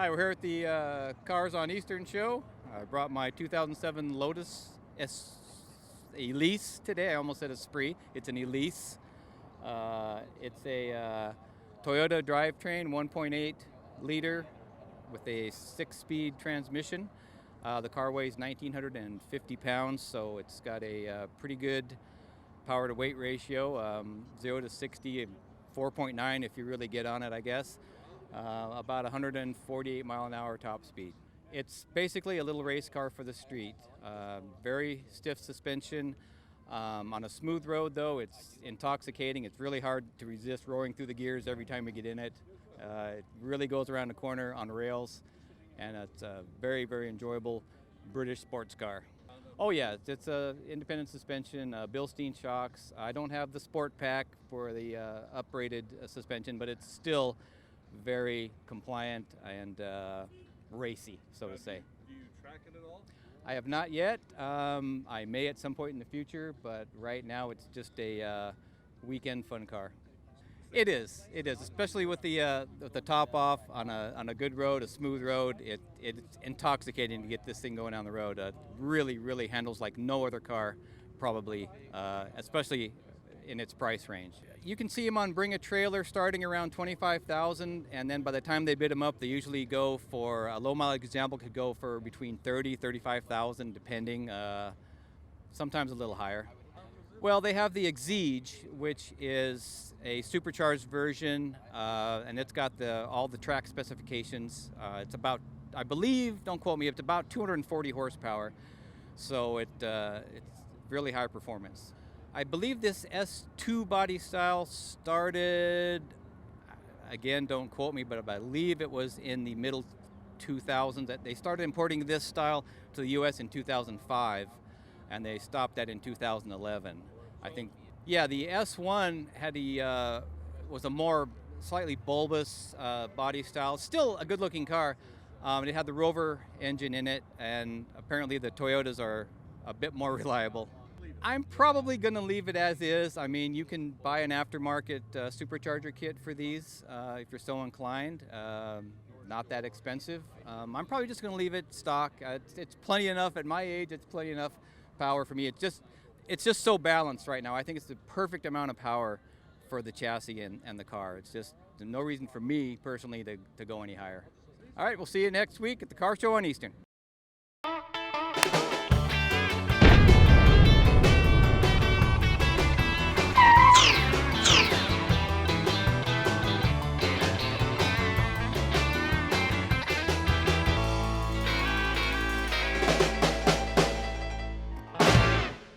Hi, we're here at the Cars on Eastern show. I brought my 2007 Lotus Elise today. I almost said Esprit. It's an Elise. It's a Toyota drivetrain, 1.8 liter with a 6-speed transmission. The car weighs 1,950 pounds, so it's got a pretty good power to weight ratio, 0 to 60, 4.9 if you really get on it, I guess. About 148 mile an hour top speed. It's basically a little race car for the street. Very stiff suspension. On a smooth road, though, it's intoxicating. It's really hard to resist roaring through the gears every time we get in it. It really goes around the corner on rails, and it's a very, very enjoyable British sports car. Oh yeah, it's a independent suspension, Bilstein shocks. I don't have the sport pack for the uprated suspension, but it's still very compliant and racy, so to say. Do you track it at all? I have not yet. I may at some point in the future, but right now it's just a weekend fun car. It is, especially with the top off on a good road, a smooth road. It's intoxicating to get this thing going down the road. Really, really handles like no other car, probably, especially in its price range. You can see them on Bring a Trailer starting around $25,000, and then by the time they bid them up, they usually go for a low mileage example could go for between $30,000, $35,000, depending. Sometimes a little higher. Well, they have the Exige, which is a supercharged version, and it's got all the track specifications. It's about, I believe, don't quote me, it's about 240 horsepower, so it's really high performance. I believe this S2 body style started, again, don't quote me, but I believe it was in the middle 2000s. That they started importing this style to the U.S. in 2005, and they stopped that in 2011. I think, yeah, the S1 had was a more slightly bulbous body style. Still a good-looking car. It had the Rover engine in it, and apparently the Toyotas are a bit more reliable. I'm probably going to leave it as is. I mean, you can buy an aftermarket supercharger kit for these if you're so inclined. Not that expensive. I'm probably just going to leave it stock. It's plenty enough at my age. It's plenty enough power for me. It's just so balanced right now. I think it's the perfect amount of power for the chassis and the car. It's just no reason for me personally to go any higher. All right, we'll see you next week at the Car Show on Eastern.